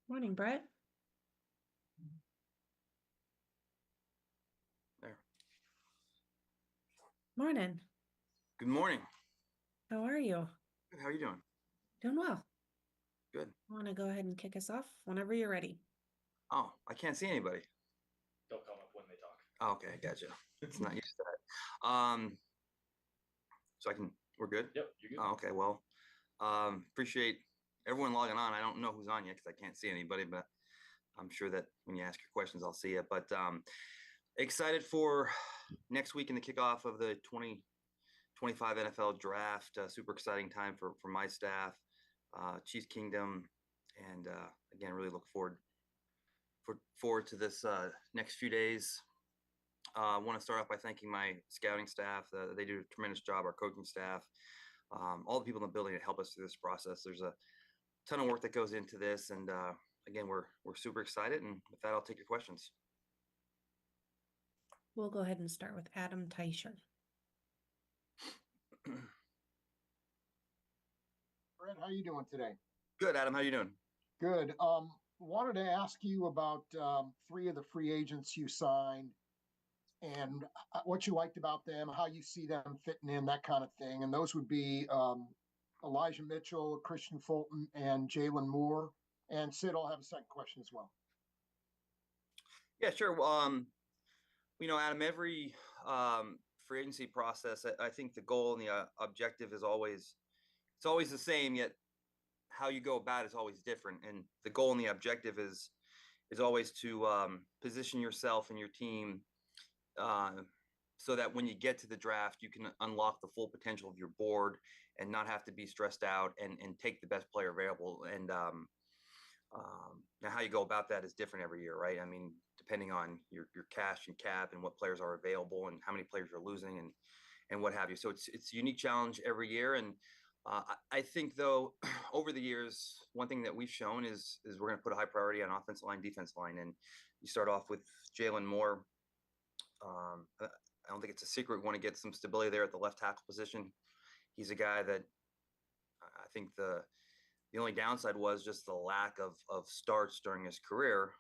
Morning, Brett. There. Morning. Good morning. How are you? Good. How are you doing? Doing well. Good. Want to go ahead and kick us off whenever you're ready. Oh, I can't see anybody. They'll come up when they talk. Oh, okay, gotcha. It's not used to that. So we're good? Yep, you're good. Oh, okay. Well, appreciate everyone logging on. I don't know who's on yet because I can't see anybody, but I'm sure that when you ask your questions, I'll see it. But excited for next week in the kickoff of the 2025 NFL draft. Super exciting time for my staff, Chiefs Kingdom, and again, really look forward to this next few days. I want to start off by thanking my scouting staff. They do a tremendous job, our coaching staff, all the people in the building that help us through this process. There's a ton of work that goes into this. And again, we're super excited. And with that, I'll take your questions. We'll go ahead and start with Adam Teicher. Brett, how you doing today? Good, Adam. How you doing? Good. Wanted to ask you about three of the free agents you signed and what you liked about them, how you see them fitting in, that kind of thing. And those would be Elijah Mitchell, Christian Fulton, and Jalen Moore. And Sid, I'll have a second question as well. Yeah, sure. Adam, every free agency process, I think the goal and the objective is always the same, yet how you go about it is always different. And the goal and the objective is always to position yourself and your team so that when you get to the draft, you can unlock the full potential of your board and not have to be stressed out and take the best player available. And now how you go about that is different every year, right? I mean, depending on your cash and cap and what players are available and how many players you're losing and what have you. So it's a unique challenge every year. And I think, though, over the years, one thing that we've shown is we're going to put a high priority on offensive line, defense line. And you start off with Jalen Moore. I don't think it's a secret. We want to get some stability there at the left tackle position. He's a guy that I think the only downside was just the lack of starts during his career.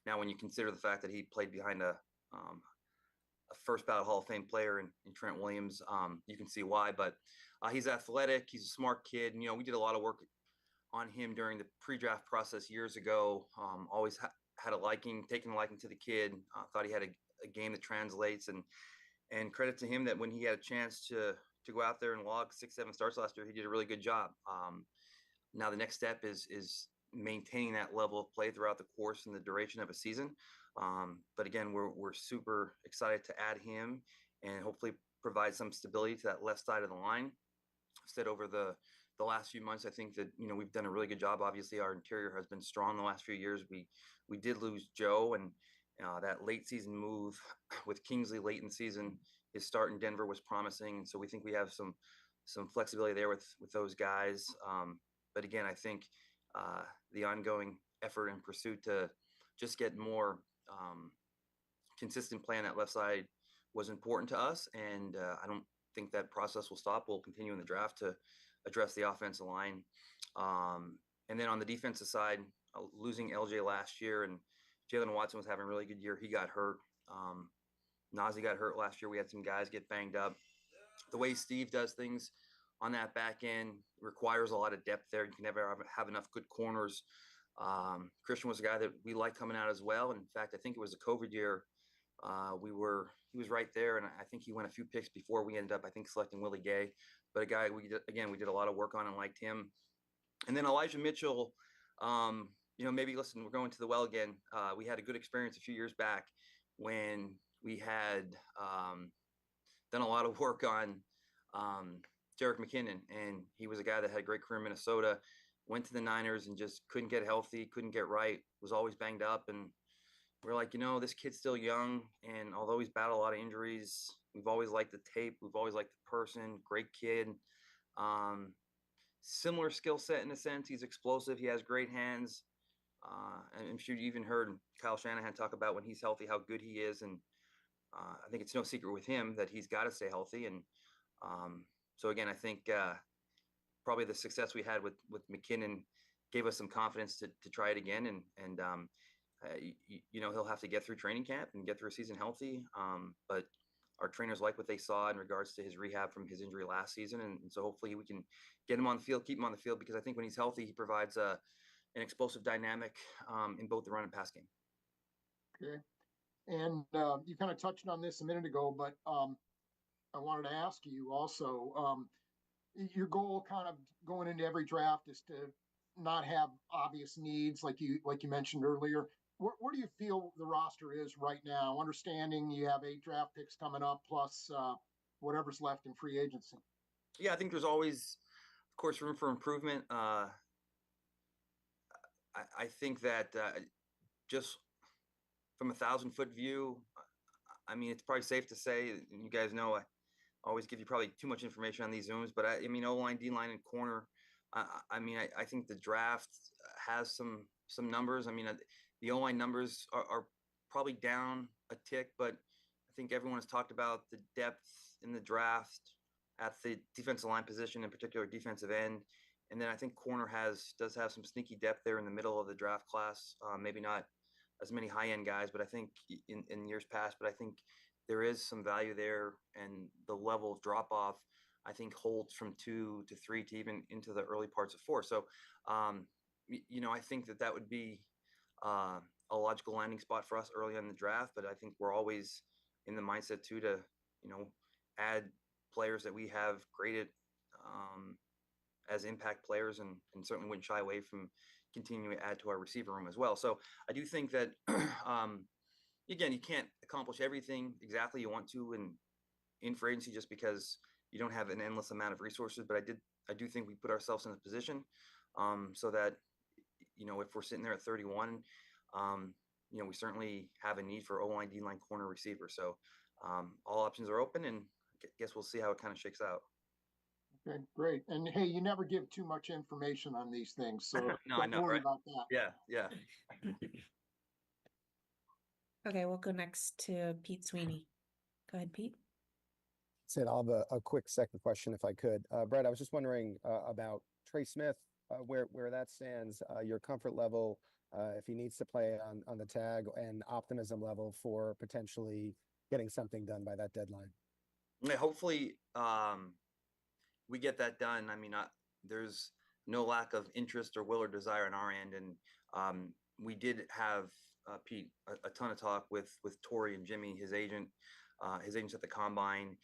Now, when you consider the fact that he played behind a first ballot Hall of Fame player in Trent Williams, you can see why. But he's athletic. He's a smart kid. And, we did a lot of work on him during the pre-draft process years ago. Always had taken a liking to the kid. Thought he had a game that translates, and credit to him that when he had a chance to go out there and log 6-7 starts last year, he did a really good job. Now the next step is maintaining that level of play throughout the course and the duration of a season. But again, we're super excited to add him and hopefully provide some stability to that left side of the line. I've said over the last few months, I think that we've done a really good job. Obviously, our interior has been strong the last few years. We did lose Joe, and that late season move with Kingsley late in the season, his start in Denver was promising, and so we think we have some flexibility there with those guys. But again, I think the ongoing effort and pursuit to just get more consistent play on that left side was important to us, and I don't think that process will stop. We'll continue in the draft to address the offensive line. And then on the defensive side, losing LJ last year and Jalen Watson was having a really good year. He got hurt. Nazi got hurt last year. We had some guys get banged up. The way Steve does things on that back end requires a lot of depth there. You can never have enough good corners. Christian was a guy that we liked coming out as well. And in fact, I think it was a COVID year. He was right there, and I think he went a few picks before we ended up, I think, selecting Willie Gay. But a guy we did a lot of work on and liked him. And then Elijah Mitchell, maybe listen, we're going to the well again. We had a good experience a few years back when we had done a lot of work on Jerick McKinnon, and he was a guy that had a great career in Minnesota, went to the Niners and just couldn't get healthy, couldn't get right, was always banged up. And we're like, this kid's still young. And although he's battled a lot of injuries, we've always liked the tape. We've always liked the person, great kid. Similar skill set in a sense. He's explosive. He has great hands. And I'm sure you even heard Kyle Shanahan talk about when he's healthy, how good he is. And I think it's no secret with him that he's got to stay healthy. And so again, I think probably the success we had with McKinnon gave us some confidence to try it again. You know, he'll have to get through training camp and get through a season healthy. But our trainers like what they saw in regards to his rehab from his injury last season. And so hopefully we can get him on the field, keep him on the field, because I think when he's healthy, he provides an explosive dynamic in both the run and pass game. Okay. And you kind of touched on this a minute ago, but I wanted to ask you also, your goal kind of going into every draft is to not have obvious needs like you mentioned earlier. Where do you feel the roster is right now? Understanding you have 8 draft picks coming up plus whatever's left in free agency. Yeah, I think there's always, of course, room for improvement. I think that just from a 1,000-foot view, I mean, it's probably safe to say, and you guys know, I always give you probably too much information on these Zooms, but I mean, O-line, D-line, and corner. I mean, I think the draft has some numbers. I mean, the O-line numbers are probably down a tick, but I think everyone has talked about the depth in the draft at the defensive line position, in particular defensive end. And then I think corner does have some sneaky depth there in the middle of the draft class. Maybe not as many high-end guys, but I think in years past, but I think there is some value there, and the level of drop-off, I think, holds from 2 to 3 to even into the early parts of 4. So, you know, I think that would be a logical landing spot for us early on in the draft, but I think we're always in the mindset too to, you know, add players that we have graded as impact players, and certainly wouldn't shy away from continuing to add to our receiver room as well. So I do think that, again, you can't accomplish everything exactly you want to in free agency just because you don't have an endless amount of resources. But I do think we put ourselves in a position so that, you know, if we're sitting there at 31, you know, we certainly have a need for O-line, D-line, corner, receiver. So all options are open, and I guess we'll see how it kind of shakes out. Okay, great. And hey, you never give too much information on these things, so No, I don't know, worry right? about that. Yeah. Okay, we'll go next to Pete Sweeney. Go ahead, Pete. Sid, I'll have a quick second question if I could. Brett, I was just wondering about Trey Smith, where that stands, your comfort level, if he needs to play on the tag, and optimism level for potentially getting something done by that deadline. Yeah, hopefully we get that done. I mean, there's no lack of interest or will or desire on our end, and we did have Pete a ton of talk with Tori and Jimmy, his agents at the combine.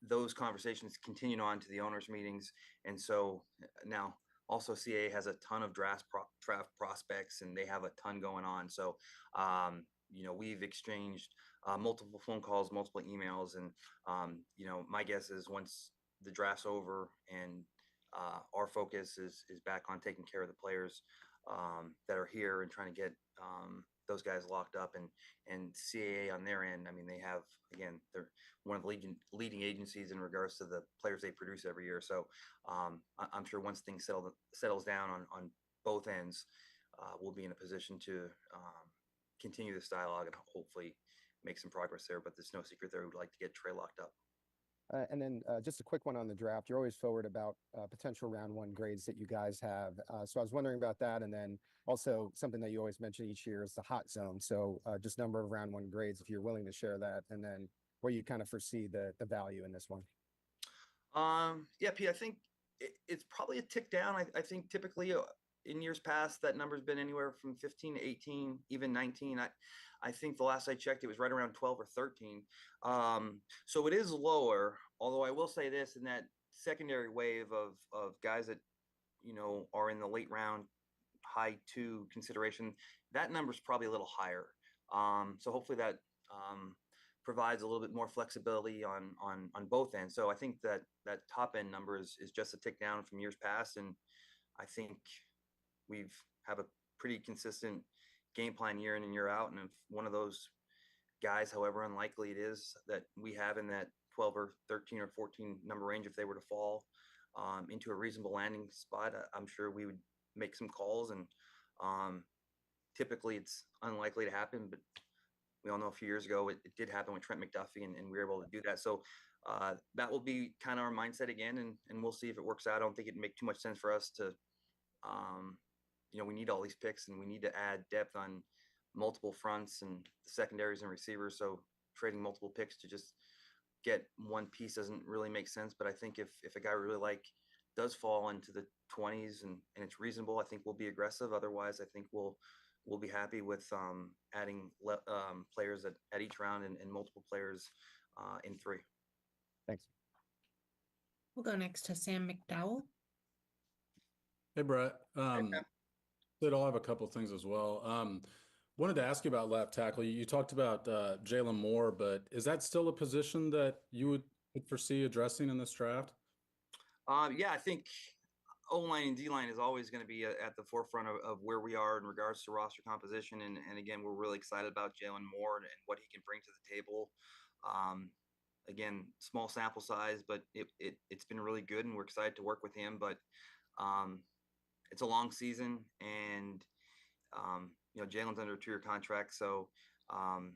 Those conversations continued on to the owners' meetings, and so now also CAA has a ton of draft prospects, and they have a ton going on. So you know, we've exchanged multiple phone calls, multiple emails, and you know, my guess is once the draft's over and our focus is back on taking care of the players that are here and trying to get those guys locked up, and CAA on their end, I mean, they have, again, they're one of the leading agencies in regards to the players they produce every year. So I'm sure once things settles down on both ends, we'll be in a position to continue this dialogue and hopefully make some progress there. But there's no secret there we'd like to get Trey locked up. And then just a quick one on the draft. You're always forward about potential round 1 grades that you guys have. So I was wondering about that. And then also something that you always mention each year is the hot zone. So just number of round 1 grades, if you're willing to share that, and then where you kind of foresee the value in this one. Yeah, Pete, I think it's probably a tick down. I think typically in years past, that number's been anywhere from 15 to 18, even 19. I think the last I checked, it was right around 12 or 13. So it is lower, although I will say this, in that secondary wave of guys that, you know, are in the late round, high 2 consideration, that number's probably a little higher. So hopefully that provides a little bit more flexibility on both ends. So I think that top end number is just a tick down from years past. And I think we've have a pretty consistent game plan year in and year out. And if one of those guys, however unlikely it is, that we have in that 12 or 13 or 14 number range, if they were to fall into a reasonable landing spot, I'm sure we would make some calls. And typically it's unlikely to happen, but we all know a few years ago it did happen with Trent McDuffie, and we were able to do that. So that will be kind of our mindset again, and we'll see if it works out. I don't think it'd make too much sense for us to we need all these picks and we need to add depth on multiple fronts and secondaries and receivers. So trading multiple picks to just get one piece doesn't really make sense. But I think if a guy we really like does fall into the 20s and it's reasonable, I think we'll be aggressive. Otherwise, I think we'll be happy with adding players at each round and multiple players in 3. Thanks. We'll go next to Sam McDowell. Hey, Brett. Sam. Sid, I'll have a couple things as well. Wanted to ask you about left tackle. You talked about Jalen Moore, but is that still a position that you would foresee addressing in this draft? Yeah, I think O-line and D-line is always going to be at the forefront of where we are in regards to roster composition. And again, we're really excited about Jalen Moore and what he can bring to the table. Again, small sample size, but it's been really good, and we're excited to work with him. But it's a long season, and Jalen's under a 2-year contract, so and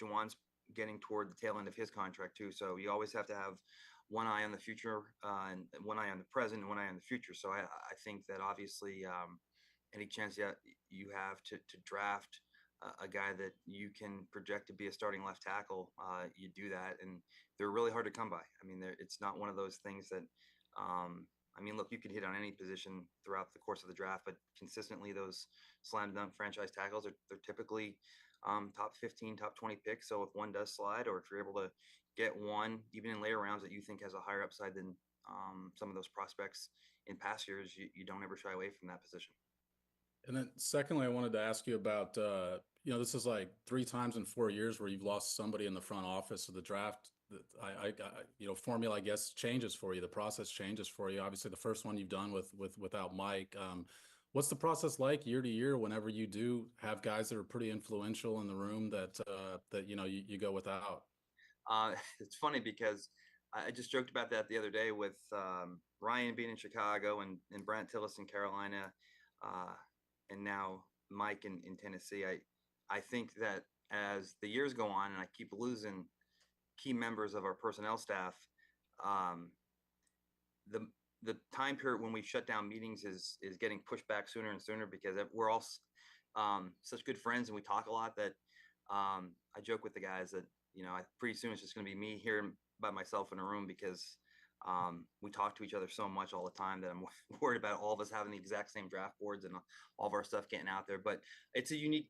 Juwan's getting toward the tail end of his contract too. So you always have to have one eye on the future and one eye on the present and one eye on the future. So I think that obviously any chance you have to draft a guy that you can project to be a starting left tackle, you do that, and they're really hard to come by. I mean, it's not one of those things that look, you can hit on any position throughout the course of the draft, but consistently those slam dunk franchise tackles they're typically top 15, top 20 picks. So if one does slide, or if you're able to get one, even in later rounds, that you think has a higher upside than some of those prospects in past years, you don't ever shy away from that position. And then secondly, I wanted to ask you about, this is like 3 times in 4 years where you've lost somebody in the front office of the draft. Formula, I guess, changes for you. The process changes for you. Obviously, the first one you've done without Mike. What's the process like year to year whenever you do have guys that are pretty influential in the room that you go without? It's funny because I just joked about that the other day with Ryan being in Chicago and Brant Tillis in Carolina, and now Mike in Tennessee. I think that as the years go on and I keep losing key members of our personnel staff, the time period when we shut down meetings is getting pushed back sooner and sooner, because we're all such good friends and we talk a lot that I joke with the guys that pretty soon it's just going to be me here by myself in a room, because we talk to each other so much all the time that I'm worried about all of us having the exact same draft boards and all of our stuff getting out there. But it's a unique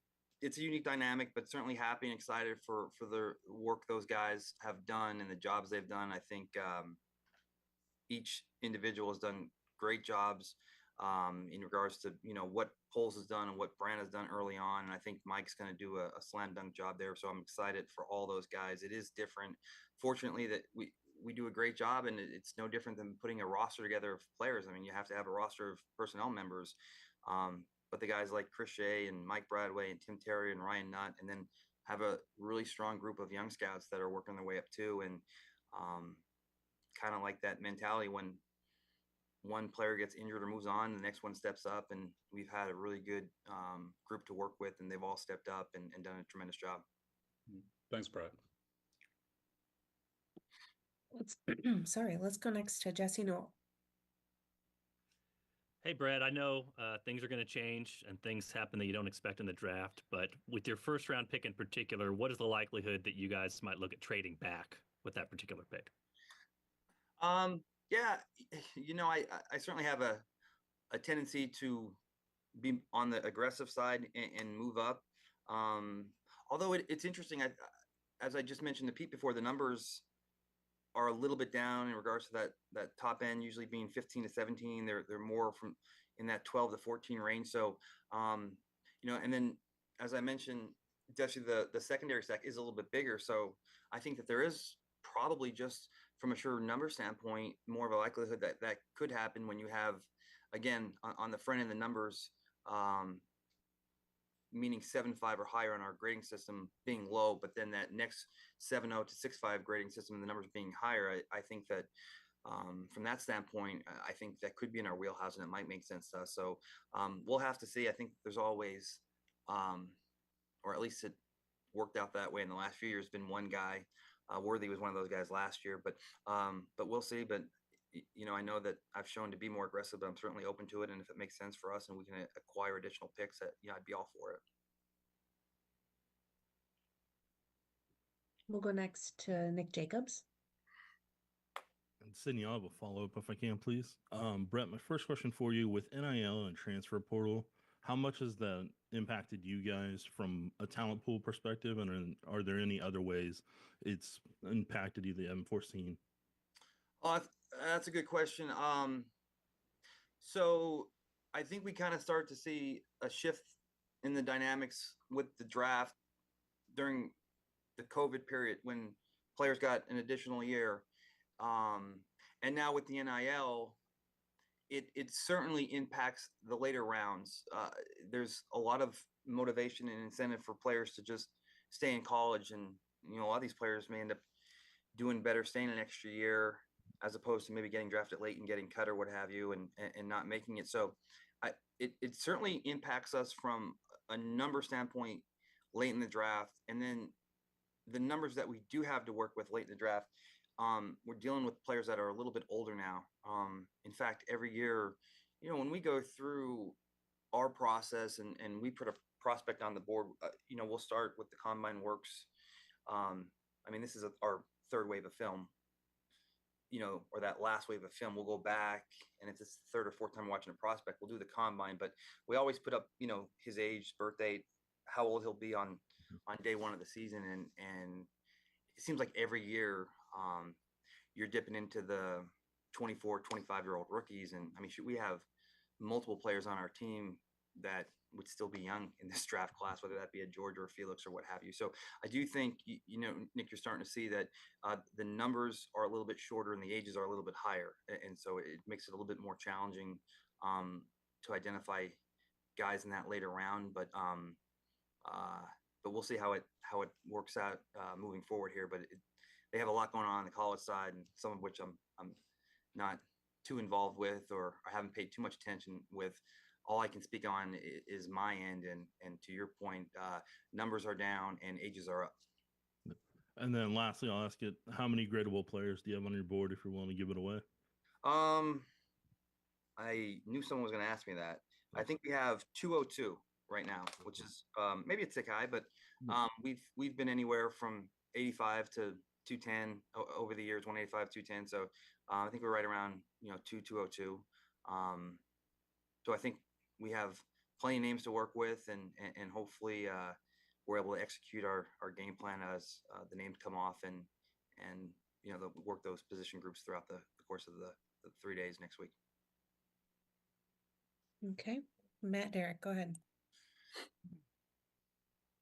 dynamic, but certainly happy and excited for the work those guys have done and the jobs they've done. I think each individual has done great jobs in regards to what Poles has done and what Brand has done early on, and I think Mike's going to do a slam dunk job there. So I'm excited for all those guys. It is different, fortunately, that we do a great job, and it's no different than putting a roster together of players. I mean, you have to have a roster of personnel members, but the guys like Chris Shea and Mike Bradway and Tim Terry and Ryan Nutt, and then have a really strong group of young scouts that are working their way up too, and kind of like that mentality when one player gets injured or moves on, the next one steps up, and we've had a really good group to work with, and they've all stepped up and done a tremendous job. Thanks, Brett. Let's go next to Jesse Newell. Hey, Brett, I know things are going to change and things happen that you don't expect in the draft, but with your first round pick in particular, what is the likelihood that you guys might look at trading back with that particular pick? Yeah, I certainly have a tendency to be on the aggressive side and move up. Although it's interesting, as I just mentioned to Pete before, the numbers are a little bit down in regards to that top end, usually being 15 to 17. They're more from in that 12 to 14 range. So, and then as I mentioned, actually the secondary stack is a little bit bigger. So I think that there is probably, just from a sure number standpoint, more of a likelihood that could happen when you have, again, on the front end, the numbers, meaning 7.5 or higher on our grading system being low, but then that next 7.0 to 6.5 grading system, the numbers being higher. I think that from that standpoint, I think that could be in our wheelhouse, and it might make sense to us. So we'll have to see. I think there's always, or at least it worked out that way in the last few years, been one guy. Worthy was one of those guys last year, but we'll see. But I know that I've shown to be more aggressive, but I'm certainly open to it. And if it makes sense for us and we can acquire additional picks, that I'd be all for it. We'll go next to Nick Jacobs. And Sydney, I'll have a follow-up if I can, please. Brett, my first question for you, with NIL and transfer portal, how much has that impacted you guys from a talent pool perspective? And are there any other ways it's impacted you that you haven't foreseen? Oh, that's a good question. So I think we kind of start to see a shift in the dynamics with the draft during the COVID period when players got an additional year. And now with the NIL, it certainly impacts the later rounds. There's a lot of motivation and incentive for players to just stay in college. And, a lot of these players may end up doing better staying an extra year as opposed to maybe getting drafted late and getting cut or what have you and not making it. So it certainly impacts us from a number standpoint late in the draft. And then the numbers that we do have to work with late in the draft, we're dealing with players that are a little bit older now. In fact, every year, when we go through our process and we put a prospect on the board, we'll start with the combine works. This is our third wave of film, or that last wave of film. We'll go back, and it's his third or fourth time watching a prospect. We'll do the combine, but we always put up, his age, birth date, how old he'll be on day one of the season. And it seems like every year you're dipping into the 24, 25-year-old rookies. And we have multiple players on our team that would still be young in this draft class, whether that be a George or a Felix or what have you. So I do think, Nick, you're starting to see that the numbers are a little bit shorter and the ages are a little bit higher. And so it makes it a little bit more challenging to identify guys in that later round. But we'll see how it works out moving forward here. But they have a lot going on the college side, and some of which I'm not too involved with, or I haven't paid too much attention with. All I can speak on is my end, and to your point, numbers are down and ages are up. And then lastly, I'll ask it, how many gradable players do you have on your board if you're willing to give it away? I knew someone was going to ask me that. I think we have 202 right now, which is maybe a tick high, but we've been anywhere from 85 to 210 over the years, 185, 210. So I think we're right around 202. So I think we have plenty of names to work with, and hopefully we're able to execute our game plan as the names come off, and work those position groups throughout the course of the 3 days next week. Okay, Matt, Derek, go ahead.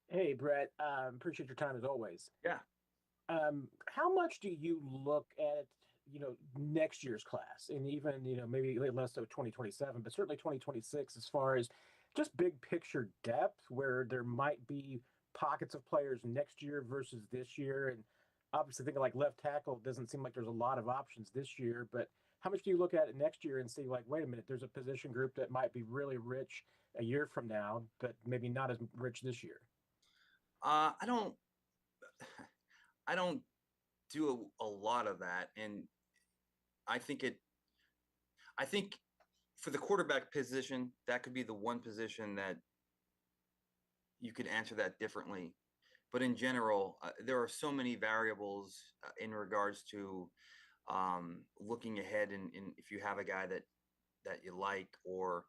Hey, Brett, appreciate your time as always. Yeah. How much do you look at, next year's class, and even, maybe less so 2027, but certainly 2026, as far as just big picture depth, where there might be pockets of players next year versus this year? And obviously thinking like left tackle, doesn't seem like there's a lot of options this year, but how much do you look at it next year and see, like, wait a minute, there's a position group that might be really rich a year from now, but maybe not as rich this year? I don't do a lot of that. And I think for the quarterback position, that could be the one position that you could answer that differently. But in general, there are so many variables in regards to looking ahead. And if you have a guy that you like, or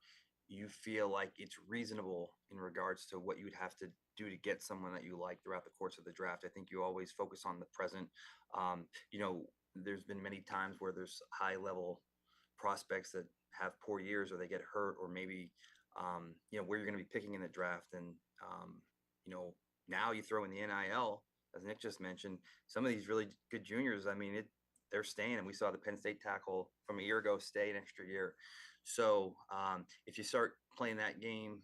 you feel like it's reasonable in regards to what you would have to do to get someone that you like throughout the course of the draft, I think you always focus on the present. There's been many times where there's high level prospects that have poor years, or they get hurt, or maybe where you're going to be picking in the draft. And now you throw in the NIL, as Nick just mentioned, some of these really good juniors, they're staying. And we saw the Penn State tackle from a year ago stay an extra year. So if you start playing that game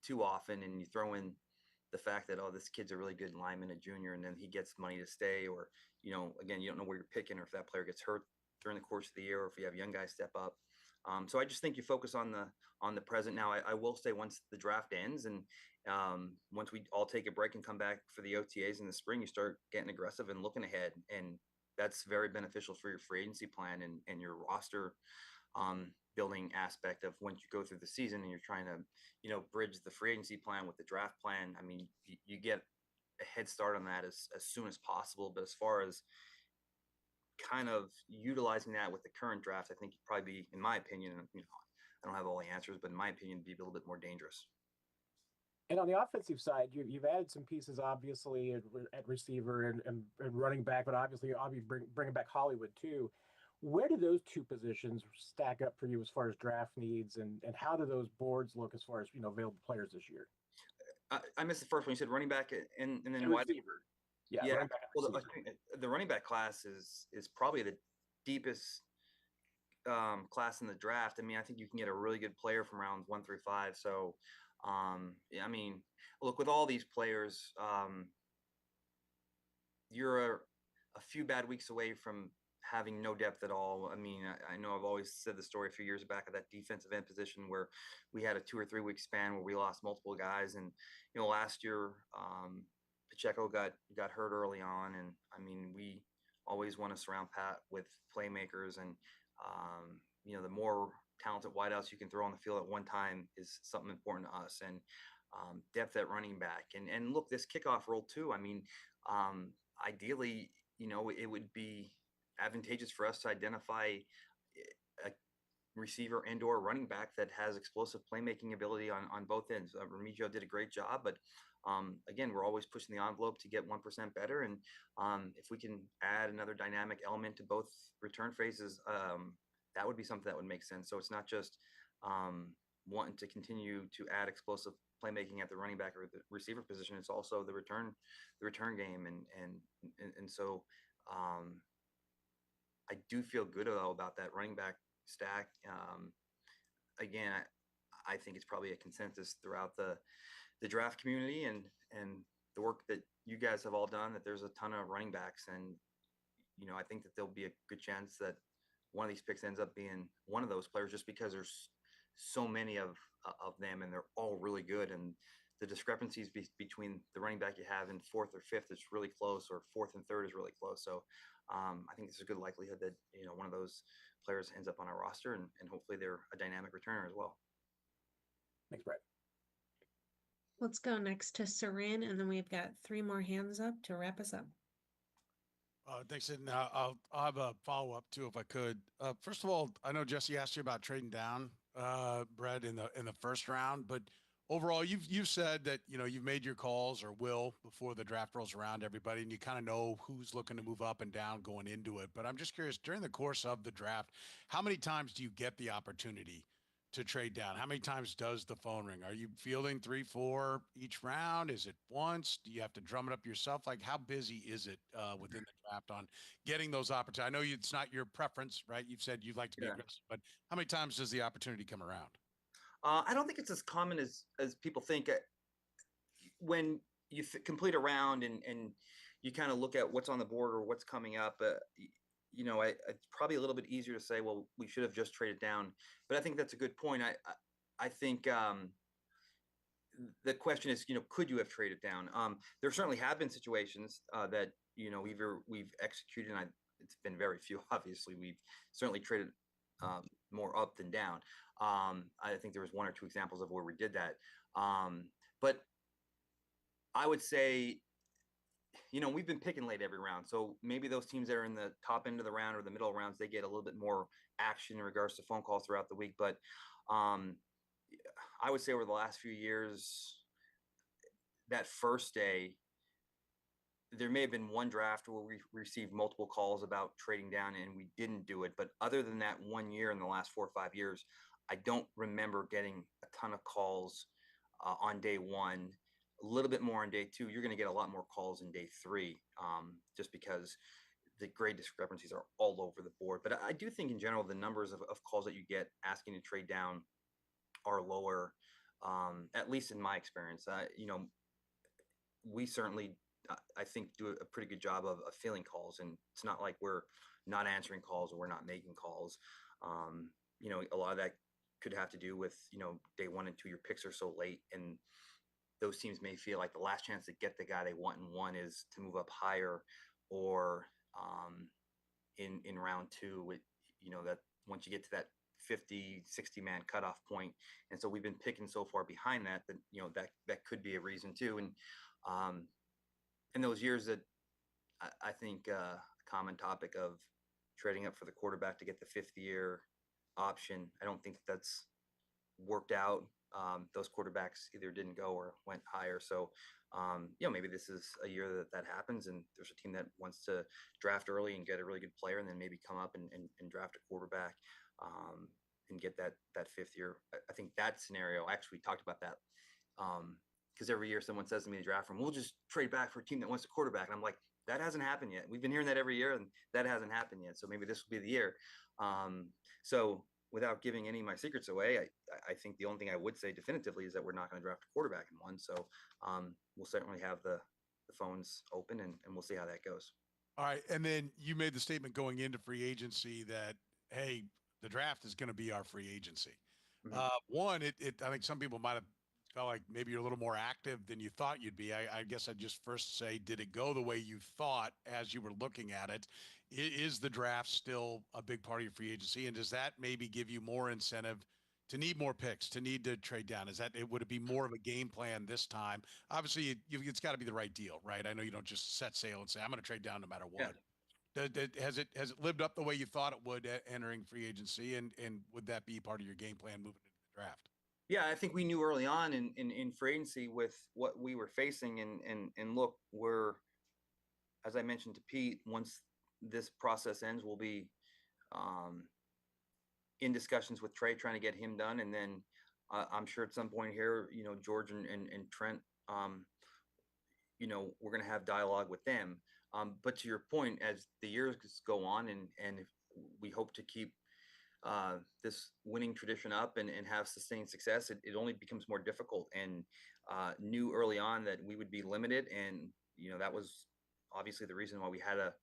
too often, and you throw in the fact that, oh, this kid's a really good lineman, a junior, and then he gets money to stay, or, again, you don't know where you're picking, or if that player gets hurt during the course of the year, or if you have young guys step up. So I just think you focus on the present. Now, I will say, once the draft ends, and once we all take a break and come back for the OTAs in the spring, you start getting aggressive and looking ahead. And that's very beneficial for your free agency plan and your roster building aspect of once you go through the season and you're trying to, bridge the free agency plan with the draft plan. I mean, you get a head start on that as soon as possible. But as far as kind of utilizing that with the current draft, I think you'd probably be, in my opinion, I don't have all the answers, but in my opinion, be a little bit more dangerous. And on the offensive side, you've added some pieces, obviously, at receiver and running back, but obviously bringing back Hollywood too. Where do those two positions stack up for you as far as draft needs, and how do those boards look as far as available players this year? I missed the first one. You said running back and then And wide receiver. Yeah. Yeah. Running back and Well, I receiver. think the running back class is probably the deepest class in the draft. I mean, I think you can get a really good player from rounds 1 through 5. So, yeah, I mean, look, with all these players, you're a few bad weeks away from having no depth at all. I mean, I know I've always said the story a few years back of that defensive end position where we had a 2 or 3 week span where we lost multiple guys. And, last year, Pacheco got hurt early on. And I mean, we always want to surround Pat with playmakers. And, the more talented wideouts you can throw on the field at one time is something important to us. And depth at running back. And look, this kickoff role too. I mean, ideally, it would be advantageous for us to identify a receiver and or running back that has explosive playmaking ability on both ends. Remigio did a great job, but again, we're always pushing the envelope to get 1% better. And if we can add another dynamic element to both return phases, that would be something that would make sense. So it's not just wanting to continue to add explosive playmaking at the running back or the receiver position. It's also the return game. And so I do feel good though about that running back stack. Again, I think it's probably a consensus throughout the draft community and the work that you guys have all done, that there's a ton of running backs. And, I think that there'll be a good chance that one of these picks ends up being one of those players, just because there's so many of them and they're all really good. And the discrepancies between the running back you have in 4th or 5th is really close, or 4th and 3rd is really close. So I think there's a good likelihood that, one of those players ends up on our roster, and hopefully they're a dynamic returner as well. Thanks, Brett. Let's go next to Sarin, and then we've got 3 more hands up to wrap us up. Thanks, and I'll have a follow-up too, if I could. First of all, I know Jesse asked you about trading down, Brett, in the first round, but overall, you've said that you've made your calls, or will, before the draft rolls around, everybody, and you kind of know who's looking to move up and down going into it. But I'm just curious, during the course of the draft, how many times do you get the opportunity to trade down? How many times does the phone ring? Are you fielding 3, 4 each round? Is it once? Do you have to drum it up yourself? Like, how busy is it within the draft on getting those opportunities? I know it's not your preference, right? You've said you'd like to be aggressive, but how many times does the opportunity come around? I don't think it's as common as people think. When you complete a round and you kind of look at what's on the board or what's coming up, it's probably a little bit easier to say, well, we should have just traded down. But I think that's a good point. I think the question is, could you have traded down? There certainly have been situations that we've executed, and it's been very few. Obviously, we've certainly traded more up than down. I think there was 1 or 2 examples of where we did that. But I would say, we've been picking late every round. So maybe those teams that are in the top end of the round or the middle rounds, they get a little bit more action in regards to phone calls throughout the week. But I would say over the last few years, that first day, there may have been one draft where we received multiple calls about trading down and we didn't do it. But other than that 1 year in the last 4 or 5 years, I don't remember getting a ton of calls on day 1. A little bit more on day 2. You're going to get a lot more calls in day 3, just because the grade discrepancies are all over the board. But I do think in general, the numbers of calls that you get asking to trade down are lower, at least in my experience. We certainly, I think, do a pretty good job of fielding calls, and it's not like we're not answering calls or we're not making calls. A lot of that could have to do with, day 1 and 2, your picks are so late, and those teams may feel like the last chance to get the guy they want in 1 is to move up higher, or in round two with, that once you get to that 50, 60 man cutoff point. And so we've been picking so far behind that, that could be a reason too. And in those years that I think a common topic of trading up for the quarterback to get the 5th-year option, I don't think that's worked out. Those quarterbacks either didn't go or went higher. So, maybe this is a year that happens, and there's a team that wants to draft early and get a really good player, and then maybe come up and draft a quarterback and get that 5th year. I think that scenario, actually, we talked about that because every year someone says to me in the draft room, we'll just trade back for a team that wants a quarterback. And I'm like, that hasn't happened yet. We've been hearing that every year, and that hasn't happened yet. So maybe this will be the year. So without giving any of my secrets away, I think the only thing I would say definitively is that we're not going to draft a quarterback in one. So we'll certainly have the phones open, and we'll see how that goes. All right. And then you made the statement going into free agency that, hey, the draft is going to be our free agency. One, I think some people might have felt like maybe you're a little more active than you thought you'd be. I guess I'd just first say, did it go the way you thought as you were looking at it? Is the draft still a big part of your free agency? And does that maybe give you more incentive to need more picks, to need to trade down? Would it be more of a game plan this time? Obviously, it's got to be the right deal, right? I know you don't just set sail and say, I'm going to trade down no matter what. Yeah. Has it lived up the way you thought it would entering free agency? And would that be part of your game plan moving into the draft? Yeah, I think we knew early on in free agency with what we were facing, and look, as I mentioned to Pete, once this process ends, we'll be in discussions with Trey trying to get him done, and then I'm sure at some point here, George and Trent, we're going to have dialogue with them. But to your point, as the years go on, and if we hope to keep this winning tradition up and have sustained success, it only becomes more difficult. And knew early on that we would be limited, and that was obviously the reason why we had to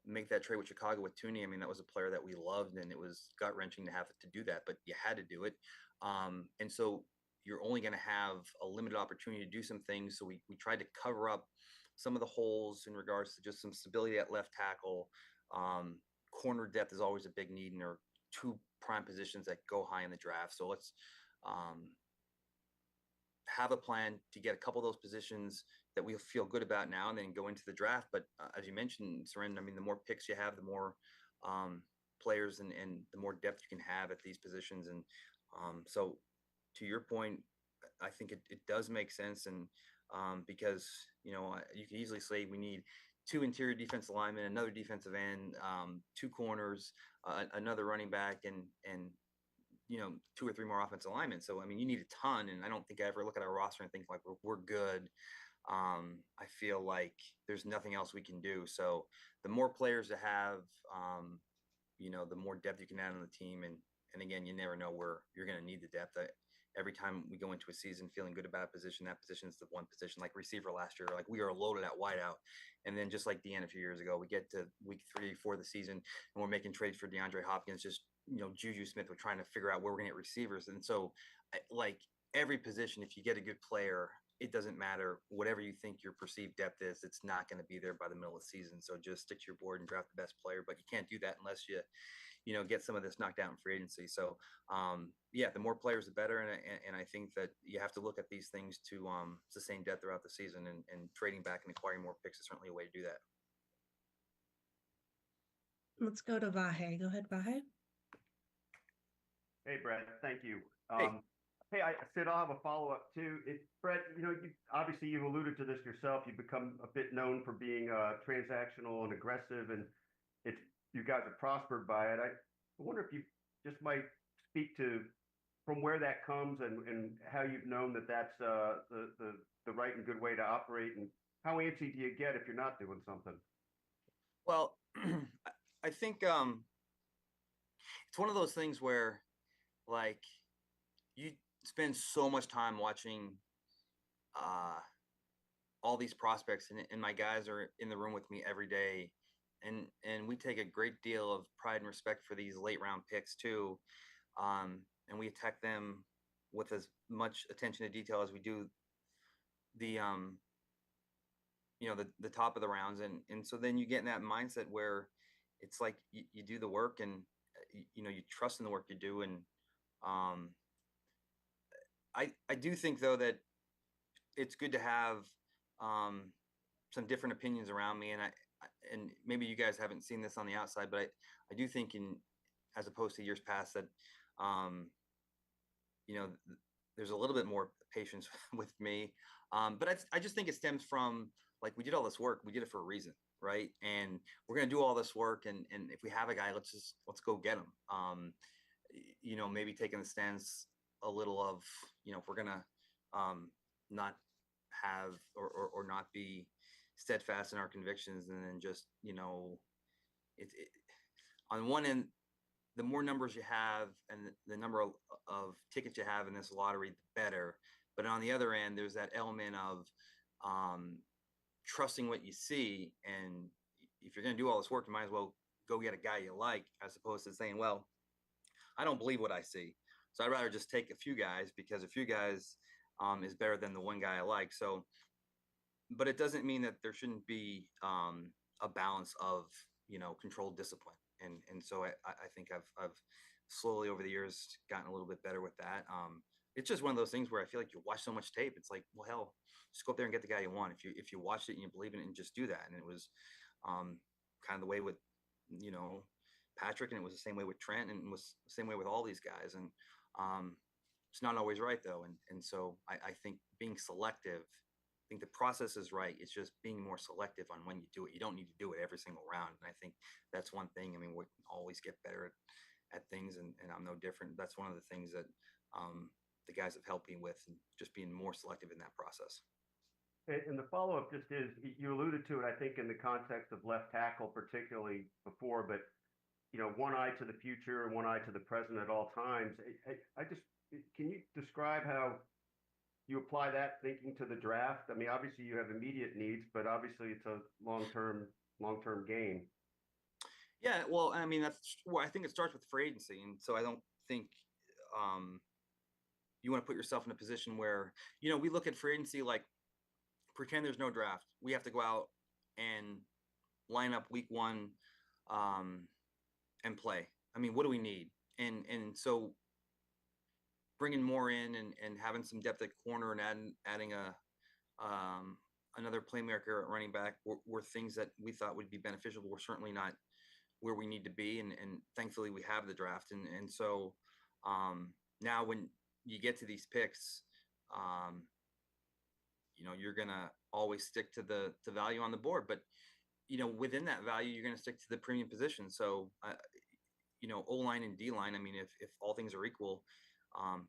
make that trade with Chicago with Tooney. I mean, that was a player that we loved, and it was gut wrenching to have to do that, but you had to do it. And so you're only going to have a limited opportunity to do some things. So we tried to cover up some of the holes in regards to just some stability at left tackle. Corner depth is always a big need, and there are 2 prime positions that go high in the draft. So let's have a plan to get a couple of those positions that we feel good about now, and then go into the draft. But as you mentioned, Seren, I mean, the more picks you have, the more players and the more depth you can have at these positions. And so to your point, I think it does make sense. And because, you can easily say we need 2 interior defensive linemen, another defensive end, 2 corners, another running back, and 2 or 3 more offensive linemen. So, I mean, you need a ton. And I don't think I ever look at our roster and think like we're good. I feel like there's nothing else we can do. So the more players to have, the more depth you can add on the team. And again, you never know where you're going to need the depth. Every time we go into a season feeling good about a position, that position is the one position. Like receiver last year, like we are loaded at wideout. And then just like Deanna a few years ago, we get to week 3, 4 of the season, and we're making trades for DeAndre Hopkins. Just, Juju Smith, we're trying to figure out where we're going to get receivers. And so, like every position, if you get a good player, it doesn't matter whatever you think your perceived depth is, it's not going to be there by the middle of the season. So just stick to your board and draft the best player, but you can't do that unless you get some of this knocked out in free agency. So the more players, the better. And I think that you have to look at these things to sustain depth throughout the season, and trading back and acquiring more picks is certainly a way to do that. Let's go to Vahe. Go ahead, Vahe. Hey, Brett. Thank you. Hey. Hey, Sid, I'll have a follow-up too. Brett, obviously you've alluded to this yourself. You've become a bit known for being transactional and aggressive, and you guys have prospered by it. I wonder if you just might speak to from where that comes, and how you've known that that's the right and good way to operate, and how antsy do you get if you're not doing something? Well, I think it's one of those things where, like, you spend so much time watching all these prospects, and my guys are in the room with me every day, and we take a great deal of pride and respect for these late round picks too, and we attack them with as much attention to detail as we do the the top of the rounds, and so then you get in that mindset where it's like you do the work, and you know, you trust in the work you do. And um, I do think though that it's good to have um, some different opinions around me, and and maybe you guys haven't seen this on the outside, but I do think, in as opposed to years past, that um, you know, there's a little bit more patience with me. But I just think it stems from, like, we did all this work, we did it for a reason, right? And we're gonna do all this work, and if we have a guy, let's go get him. You know, maybe taking the stance a little of, you know, if we're gonna not have or not be steadfast in our convictions, and then just, you know, it on one end, the more numbers you have, and the number of tickets you have in this lottery, the better. But on the other end, there's that element of um, trusting what you see. And if you're going to do all this work, you might as well go get a guy you like, as opposed to saying, well, I don't believe what I see, so I'd rather just take a few guys, because a few guys is better than the one guy I like. So, but it doesn't mean that there shouldn't be a balance of, you know, controlled discipline. And so I think I've slowly over the years gotten a little bit better with that. It's just one of those things where I feel like you watch so much tape, it's like, well, hell, just go up there and get the guy you want. If you watched it and you believe in it, and just do that. And it was kind of the way with, you know, Patrick, and it was the same way with Trent, and it was the same way with all these guys. And it's not always right though. And so I think being selective, I think the process is right. It's just being more selective on when you do it. You don't need to do it every single round. And I think that's one thing. I mean, we can always get better at things, and I'm no different. That's one of the things that the guys have helped me with, and just being more selective in that process. And the follow-up just is, you alluded to it, I think, in the context of left tackle, particularly before, but, you know, one eye to the future and one eye to the present at all times. I just, can you describe how you apply that thinking to the draft? I mean, obviously you have immediate needs, but obviously it's a long-term game. Yeah, well, I mean, that's well, I think it starts with free agency, and so I don't think you want to put yourself in a position where, you know, we look at free agency like, pretend there's no draft. We have to go out and line up week one and play. I mean, what do we need? And so bringing more in, and having some depth at corner, and adding a another playmaker at running back were things that we thought would be beneficial, but we're certainly not where we need to be. And thankfully we have the draft. And so now when you get to these picks, you know, you're going to always stick to the value on the board, but, you know, within that value, you're going to stick to the premium position. So, you know, O-line and D-line, I mean, if all things are equal,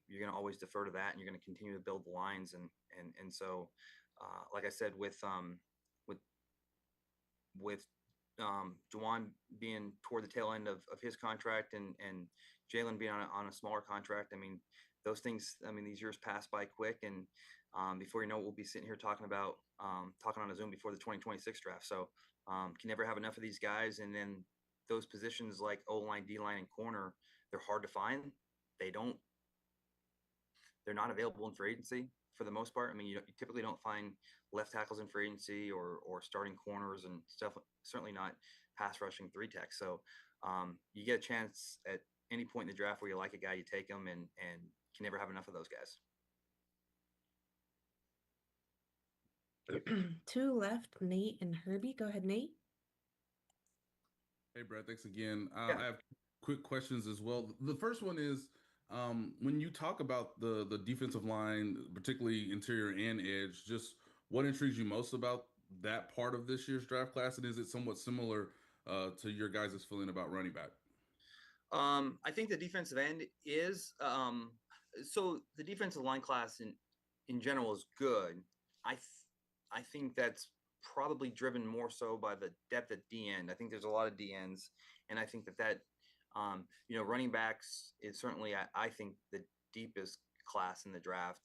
you're going to always defer to that, and you're going to continue to build the lines. And so, like I said, with Juwan being toward the tail end of his contract, and Jalen being on a smaller contract, I mean, those things, I mean, these years pass by quick, and before you know it, we'll be sitting here talking on a Zoom before the 2026 draft. So can never have enough of these guys. And then those positions like O-line, D-line, and corner, they're hard to find. They're not available in free agency for the most part. I mean, you typically don't find left tackles in free agency, or starting corners and stuff. Certainly not pass rushing 3-tech. So you get a chance at any point in the draft where you like a guy, you take him, and can never have enough of those guys. Two left, Nate and Herbie. Go ahead, Nate. Hey, Brett, thanks again. Yeah. I have quick questions as well. The first one is, when you talk about the defensive line, particularly interior and edge, just what intrigues you most about that part of this year's draft class? And is it somewhat similar to your guys' feeling about running back? I think the defensive end is so the defensive line class in general is good. I think that's probably driven more so by the depth at D end. I think there's a lot of D ends, and I think that you know, running backs is certainly, I think, the deepest class in the draft.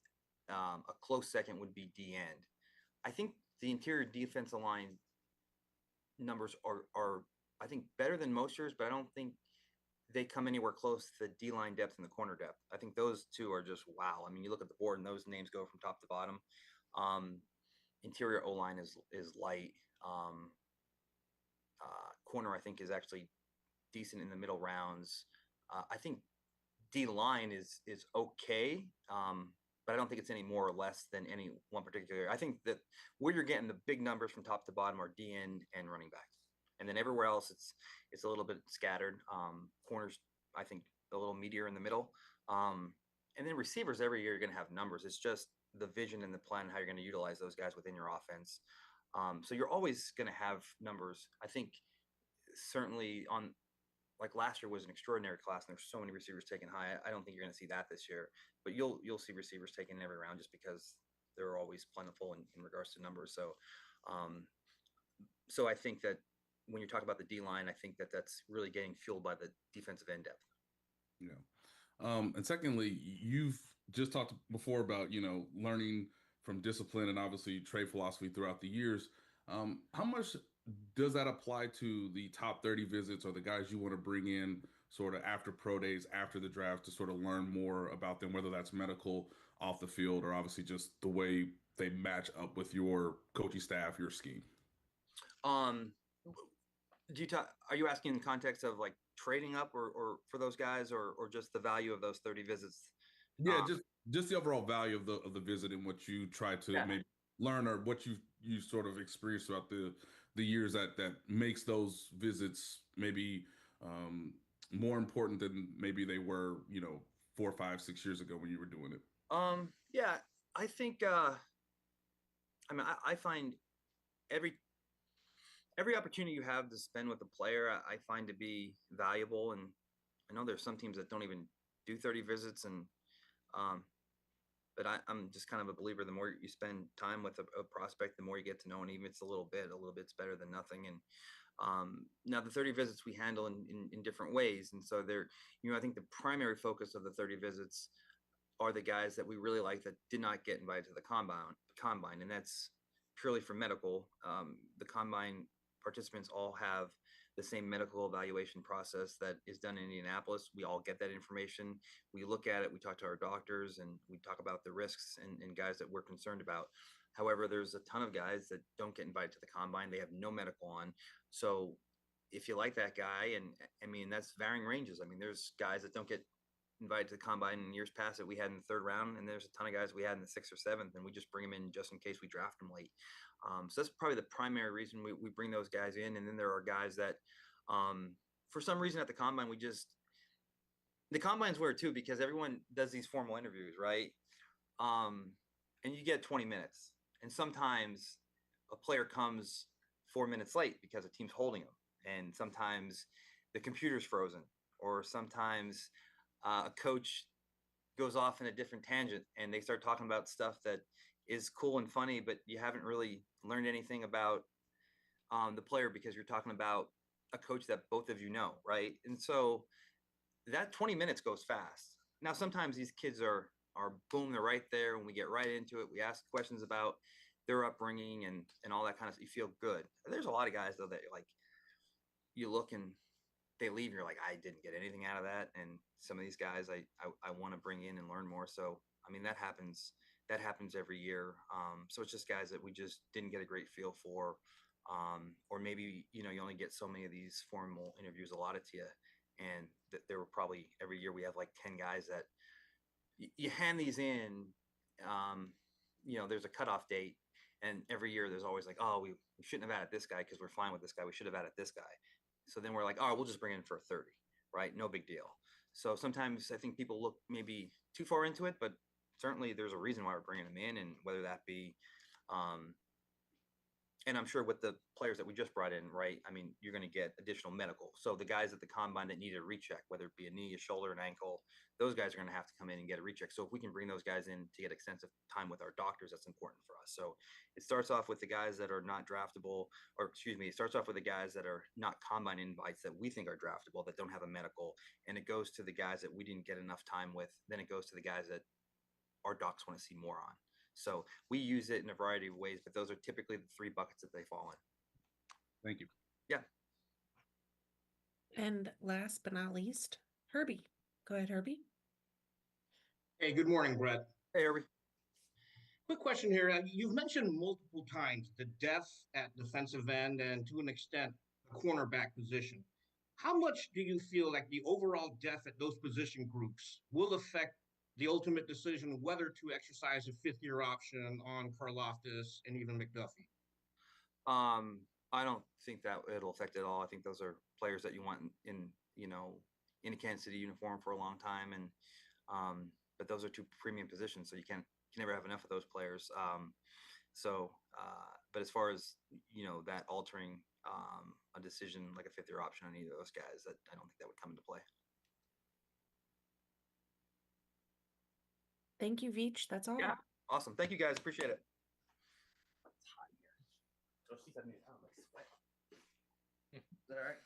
A close second would be D end. I think the interior defensive line numbers are I think better than most years, but I don't think they come anywhere close to the D-line depth and the corner depth. I think those two are just wow. I mean, you look at the board and those names go from top to bottom. Interior O-line is light. Corner, I think, is actually decent in the middle rounds. I think D line is okay, but I don't think it's any more or less than any one particular. I think that where you're getting the big numbers from top to bottom are D and running back, and then everywhere else it's a little bit scattered. Corners, I think, a little meatier in the middle, and then receivers every year you're going to have numbers. It's just the vision and the plan how you're going to utilize those guys within your offense. So you're always going to have numbers. I think certainly on, like, last year was an extraordinary class and there's so many receivers taken high. I don't think you're going to see that this year, but you'll see receivers taken in every round just because they're always plentiful in regards to numbers. So I think that when you talk about the D line, I think that that's really getting fueled by the defensive end depth. Yeah. And secondly, you've just talked before about, learning from discipline and obviously trade philosophy throughout the years. How much does that apply to the top 30 visits or the guys you want to bring in sort of after pro days, after the draft, to sort of learn more about them, whether that's medical, off the field, or obviously just the way they match up with your coaching staff, your scheme? Are you asking in the context of like trading up or for those guys or just the value of those 30 visits? Yeah, just the overall value of the visit and what you try to maybe learn, or what you sort of experienced throughout the years that makes those visits maybe more important than maybe they were, 4, 5, 6 years ago when you were doing it. Yeah, I think I find every opportunity you have to spend with a player, I find to be valuable. And I know there's some teams that don't even do 30 visits, and but I'm just kind of a believer. The more you spend time with a prospect, the more you get to know, and even if it's a little bit's better than nothing. And now the 30 visits we handle in different ways, and so they're, I think the primary focus of the 30 visits are the guys that we really like that did not get invited to the combine, and that's purely for medical. The combine participants all have the same medical evaluation process that is done in Indianapolis. We all get that information. We look at it, we talk to our doctors, and we talk about the risks and guys that we're concerned about. However, there's a ton of guys that don't get invited to the combine. They have no medical on. So if you like that guy, and I mean, that's varying ranges. I mean, there's guys that don't get invited to the combine in years past that we had in the 3rd round, and there's a ton of guys we had in the 6th or 7th, and we just bring them in just in case we draft them late. So that's probably the primary reason we bring those guys in. And then there are guys that for some reason at the combine, the combine's weird too, because everyone does these formal interviews, right? And you get 20 minutes, and sometimes a player comes 4 minutes late because a team's holding them, and sometimes the computer's frozen, or sometimes a coach goes off in a different tangent and they start talking about stuff that is cool and funny, but you haven't really learned anything about the player because you're talking about a coach that both of you know, right? And so that 20 minutes goes fast. Now, sometimes these kids are boom, they're right there, and we get right into it. We ask questions about their upbringing and all that kind of stuff. You feel good. There's a lot of guys though that you look and they leave, and you're like, I didn't get anything out of that. And some of these guys I want to bring in and learn more. So I mean, that happens every year. So it's just guys that we just didn't get a great feel for, or maybe you only get so many of these formal interviews allotted to you, and there were probably every year we have like 10 guys that you hand these in. There's a cutoff date, and every year there's always like, oh, we shouldn't have added this guy because we're fine with this guy. We should have added this guy. So then we're like, oh, we'll just bring in for a 30, right? No big deal. So sometimes I think people look maybe too far into it, but certainly there's a reason why we're bringing them in, and whether that be, and I'm sure with the players that we just brought in, right? I mean, you're going to get additional medical. So the guys at the combine that need a recheck, whether it be a knee, a shoulder, an ankle, those guys are going to have to come in and get a recheck. So if we can bring those guys in to get extensive time with our doctors, that's important for us. So it starts off with the guys that are not draftable, it starts off with the guys that are not combine invites that we think are draftable, that don't have a medical. And it goes to the guys that we didn't get enough time with. Then it goes to the guys that our docs want to see more on. So we use it in a variety of ways, but those are typically the 3 buckets that they fall in. Thank you. Yeah. And last but not least, Herbie. Go ahead, Herbie. Hey, good morning, Brett. Hey, Herbie. Quick question here. You've mentioned multiple times the depth at defensive end and to an extent the cornerback position. How much do you feel like the overall depth at those position groups will affect the ultimate decision whether to exercise a fifth-year option on Karlaftis and even McDuffie? I don't think that it'll affect it at all. I think those are players that you want in a Kansas City uniform for a long time, and but those are two premium positions, so you can never have enough of those players. But as far as that altering a decision like a fifth-year option on either of those guys, that I don't think that would come into play. Thank you, Veach. That's all. Yeah, awesome. Thank you guys. Appreciate it. It's hot in here. Josie said me to like sweat. Is that all right?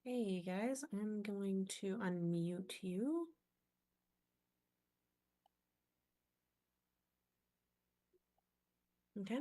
Hey guys, I'm going to unmute you. Okay.